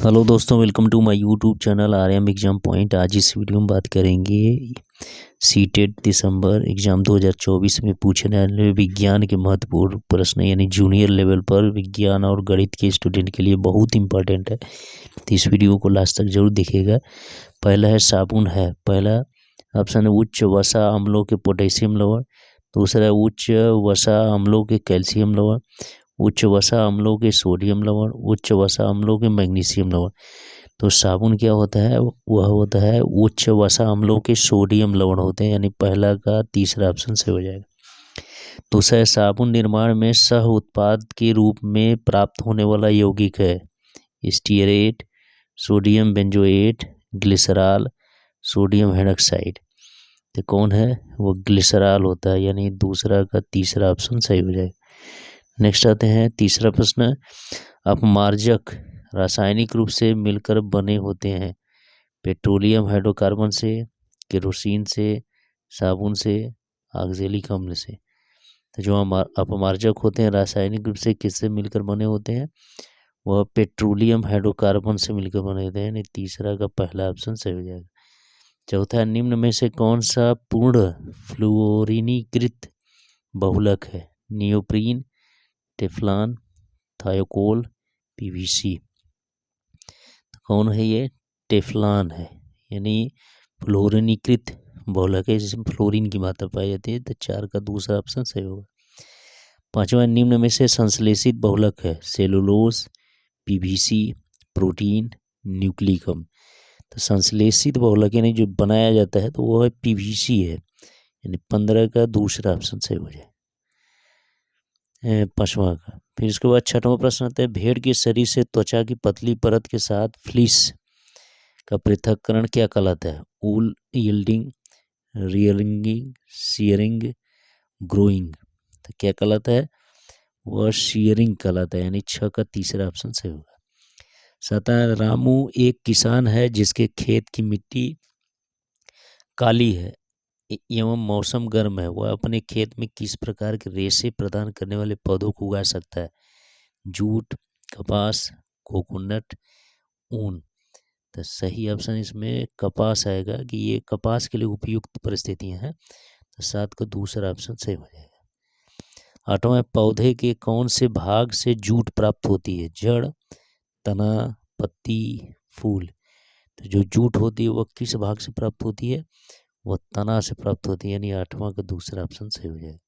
Hello दोस्तों, welcome to my YouTube channel RM exam point. आज इस वीडियो में बात करेंगे सीटेट दिसंबर एग्ज़ाम 2024 में पूछने वाले विज्ञान के महत्वपूर्ण प्रश्न, यानी जूनियर लेवल पर विज्ञान और गणित के स्टूडेंट के लिए बहुत इंपॉर्टेंट है। तो इस वीडियो को लास्ट तक जरूर देखिएगा। पहला है साबुन है, पहला ऑप्शन है उच्च वसा अम्लों के पोटेशियम लवण, दूसरा है उच्च वसा अम्लों के कैल्शियम लवण, उच्च वसा अम्लों के सोडियम लवण, उच्च वसा अम्लों के मैग्नीशियम लवण। तो साबुन क्या होता है, वह होता है उच्च वसा अम्लों के सोडियम लवण होते हैं, यानी पहला का तीसरा ऑप्शन से हो जाएगा। दूसरा है साबुन निर्माण में सह उत्पाद के रूप में प्राप्त होने वाला यौगिक है stearate, sodium benzoate, glycerol, sodium hydroxide. तो कौन है, वो ग्लिसरॉल होता है, यानी दूसरा का तीसरा ऑप्शन सही हो जाएगा। नेक्स्ट आते हैं तीसरा प्रश्न, अपमार्जक रासायनिक रूप से मिलकर बने होते हैं पेट्रोलियम हाइड्रोकार्बन से, केरोसिन से, साबुन से, ऑक्जेलिक अम्ल से। तो जो अपमार्जक होते हैं रासायनिक रूप से किससे मिलकर बने होते हैं, वह पेट्रोलियम हाइड्रोकार्बन से मिलकर बने होते हैं, यानी तीसरा का पहला ऑप्शन सही हो जाएगा। चौथा, निम्न में से कौन सा पूर्ण फ्लोरीनीकृत बहुलक है, नियोप्रीन, टेफ्लॉन, थायोकोल, पीवीसी। तो कौन है ये, टेफ्लॉन है, यानी फ्लोरीनीकृत बहुलक है जिसमें फ्लोरीन की मात्रा पाई जाती है। तो चार का दूसरा ऑप्शन सही होगा। पांचवा, निम्न में से संश्लेषित बहुलक है सेलुलोज, पीवीसी, प्रोटीन, न्यूक्लिक अम्ल। तो संश्लेषित बहुलक यानी जो बनाया जाता है तो वो है पीवीसी है, यानी 15 का दूसरा ऑप्शन सही हो जाए पांचवा का। फिर इसके बाद छठवां प्रश्न आता है, भेड़ के शरीर से त्वचा की पतली परत के साथ फ्लीस का पृथक्करण क्या कहलाता है, ऊल यील्डिंग, रियलिंगिंग, शियरिंग, ग्रोइंग। तो क्या कहलाता है, वह शियरिंग कहलाता है, यानी 6 का तीसरा ऑप्शन सही होगा। सातवां, रामू एक किसान है जिसके खेत की मिट्टी काली है एवं मौसम गर्म है, वह अपने खेत में किस प्रकार के रेशे प्रदान करने वाले पौधों को उगा सकता है, जूट, कपास, कोकोनट, ऊन। तो सही ऑप्शन इसमें कपास आएगा कि ये कपास के लिए उपयुक्त परिस्थितियां हैं। तो 7 का दूसरा ऑप्शन सही हो जाएगा। आठवां, पौधे के कौन से भाग से जूट प्राप्त होती है, जड़, तना, पत्ती, फूल। तो जो जूट होती है वह किस भाग से प्राप्त होती है, वह तना से प्राप्त होती है, यानी 8वां का दूसरा ऑप्शन सही हो जाएगा।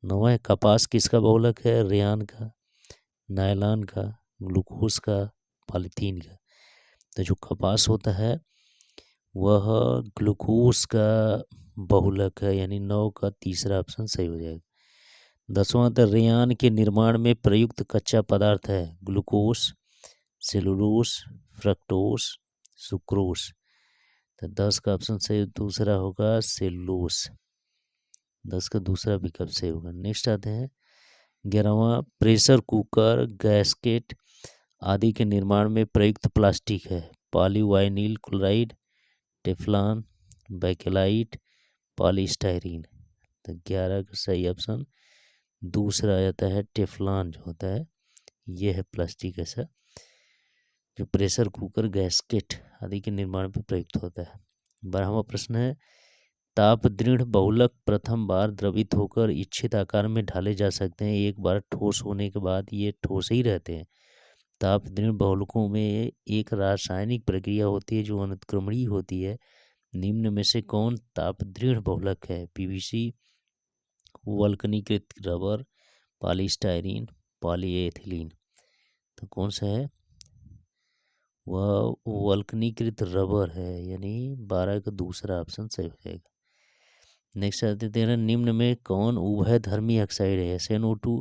9वां, कपास किसका बहुलक है, रेयान का, नायलॉन का, ग्लूकोज का, पॉलीथीन का। तो जो कपास होता है वह ग्लूकोज का बहुलक है, यानी 9 का तीसरा ऑप्शन सही हो जाएगा। 10वां, रेयान के निर्माण में प्रयुक्त कच्चा पदार्थ है ग्लूकोज, सेलुलोस, फ्रक्टोस, सुक्रोस। तो 10 का ऑप्शन सही दूसरा होगा सेलुलोस, 10 का दूसरा विकल्प सही होगा। नेक्स्ट आते हैं 11वां, प्रेशर कुकर, गैस्केट आदि के निर्माण में प्रयुक्त प्लास्टिक है पॉलीवाइनिल क्लोराइड, टेफ्लॉन, बैकेलाइट, पॉलीस्टाइरीन। तो 11 का सही ऑप्शन दूसरा आ जाता है टेफ्लॉन, जो होता है ये है प्लास्टिक ऐसा जो प्रेशर कुकर, गैस्केट आदि के निर्माण में प्रयुक्त होता है। 12वां प्रश्न है, ताप दृढ़ बहुलक प्रथम बार द्रवित होकर इच्छित आकार में ढाले जा सकते हैं, एक बार ठोस होने के बाद ये ठोस ही रहते हैं। ताप दृढ़ बहुलकों में एक रासायनिक प्रक्रिया होती है जो अनुत्क्रमणीय होती है, निम्न में से कौन ताप दृढ़ बहुलक है, पीवीसी, वल्कनीकृत रबर, पॉलीस्टाइरीन, पॉलीएथिलीन। तो कौन सा है, वह वल्कनीकृत रबर है, यानी 12 का दूसरा ऑप्शन सही हो जाएगा। नेक्स्ट आते हैं, निम्न में कौन उभयधर्मी ऑक्साइड है, SnO2,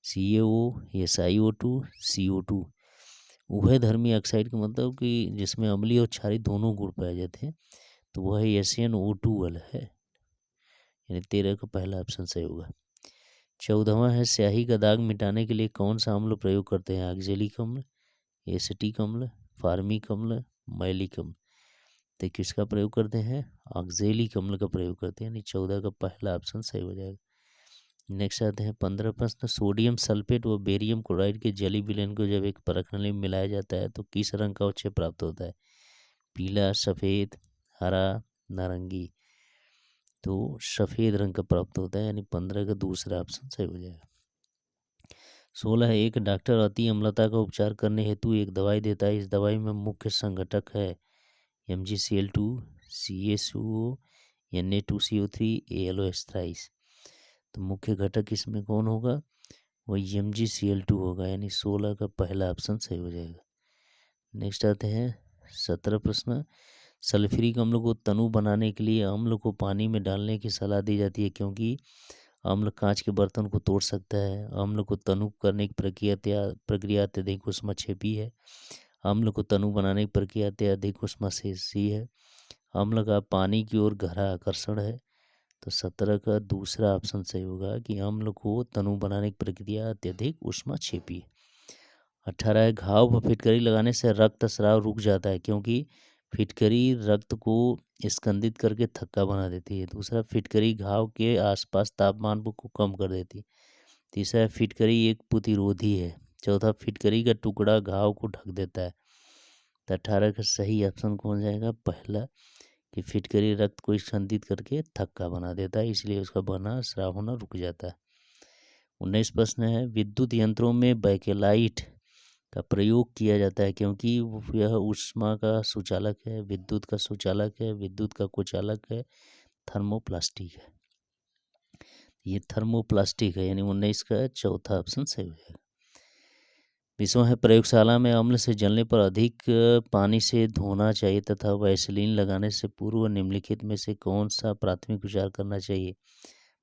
CaO, SiO2, CO2। उभयधर्मी oxide का मतलब कि जिसमें अम्लीय और क्षारीय दोनों गुण पाए जाते हैं, तो वह SnO2 वाला है, यानी 13 का पहला ऑप्शन सही होगा। 14वां है, स्याही का दाग मिटाने के लिए कौन सा अम्ल प्रयोग करते हैं, ऑक्जेलिक अम्ल, एसिटिक अम्ल, फार्मिक अम्ल, मैलिक अम्ल। तो किसका प्रयोग करते हैं, ऑक्जेलिक अम्ल का प्रयोग करते हैं, यानी 14 का पहला ऑप्शन सही हो जाएगा। नेक्स्ट आते हैं 15 प्रश्न। सोडियम सल्फेट व बेरियम क्लोराइड के जली विलयन को जब एक परख नली में मिलाया जाता है तो किस रंग का अवक्षय प्राप्त होता है? पीला, सफ़ेद, हरा, नारंगी। तो सफ़ेद रंग का प्राप्त होता है, यानी 15 का दूसरा ऑप्शन सही हो जाएगा। 16 एक डॉक्टर अति अम्लता का उपचार करने हेतु एक दवाई देता है। इस दवाई में मुख्य संघटक है MgCl2, CaCO, Na2CO3, AlOH. तो मुख्य घटक इसमें कौन होगा? वो MgCl2 होगा, यानी 16 का पहला ऑप्शन सही हो जाएगा। नेक्स्ट आते हैं 17 प्रश्न। सल्फ्यूरिक अम्ल को तनु बनाने के लिए अम्ल को पानी में डालने की सलाह दी जाती है क्योंकि अम्ल कांच के बर्तन को तोड़ सकता है। अम्ल को तनु करने की प्रक्रिया अत्यधिक ऊष्माक्षेपी है। अम्ल को तनु बनाने की प्रक्रिया अत्यधिक ऊष्माक्षेपी है। अम्ल का पानी की ओर गहरा आकर्षण है। तो 17 का दूसरा ऑप्शन सही होगा कि अम्ल को तनु बनाने की प्रक्रिया अत्यधिक ऊष्माक्षेपी है। 18 है घाव पर फिटकरी लगाने से रक्तस्राव रुक जाता है क्योंकि फिटकरी रक्त को स्कंदित करके थक्का बना देती है। दूसरा, फिटकरी घाव के आसपास तापमान को कम कर देती है। तीसरा, फिटकरी एक प्रतिरोधी है। चौथा, फिटकरी का टुकड़ा घाव को ढक देता है। तो 18 का सही ऑप्शन कौन जाएगा? पहला, कि फिटकरी रक्त को स्कंदित करके थक्का बना देता है, इसलिए उसका बना स्राव होना रुक जाता है। 19 प्रश्न है विद्युत यंत्रों में बैकेलाइट का प्रयोग किया जाता है क्योंकि यह ऊष्मा का सुचालक है, विद्युत का सुचालक है, विद्युत का कुचालक है, थर्मोप्लास्टिक है। ये थर्मोप्लास्टिक है, यानी 19 का चौथा ऑप्शन सही हो जाएगा। विषय है प्रयोगशाला में अम्ल से जलने पर अधिक पानी से धोना चाहिए तथा वैसलीन लगाने से पूर्व निम्नलिखित में से कौन सा प्राथमिक उपचार करना चाहिए?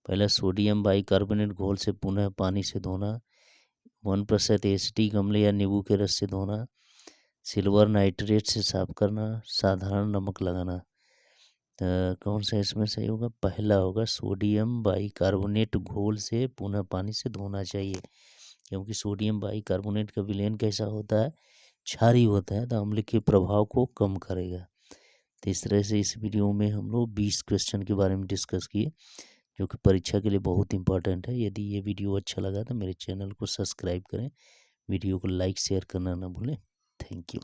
पहला, सोडियम बाइकार्बोनेट घोल से पुनः पानी से धोना। 1% एसिटिक अम्ल या नींबू के रस से धोना। सिल्वर नाइट्रेट से साफ करना। साधारण नमक लगाना। तो कौन सा इसमें सही होगा? पहला होगा, सोडियम बाइकार्बोनेट घोल से पुनः पानी से धोना चाहिए क्योंकि सोडियम बाइकार्बोनेट का विलयन कैसा होता है? क्षारीय होता है, तो अम्ल के प्रभाव को कम करेगा। तो इस तरह से इस वीडियो में हम लोग 20 क्वेश्चन के बारे में डिस्कस किए जो कि परीक्षा के लिए बहुत इंपॉर्टेंट है। यदि ये वीडियो अच्छा लगा तो मेरे चैनल को सब्सक्राइब करें, वीडियो को लाइक शेयर करना ना भूलें। Thank you.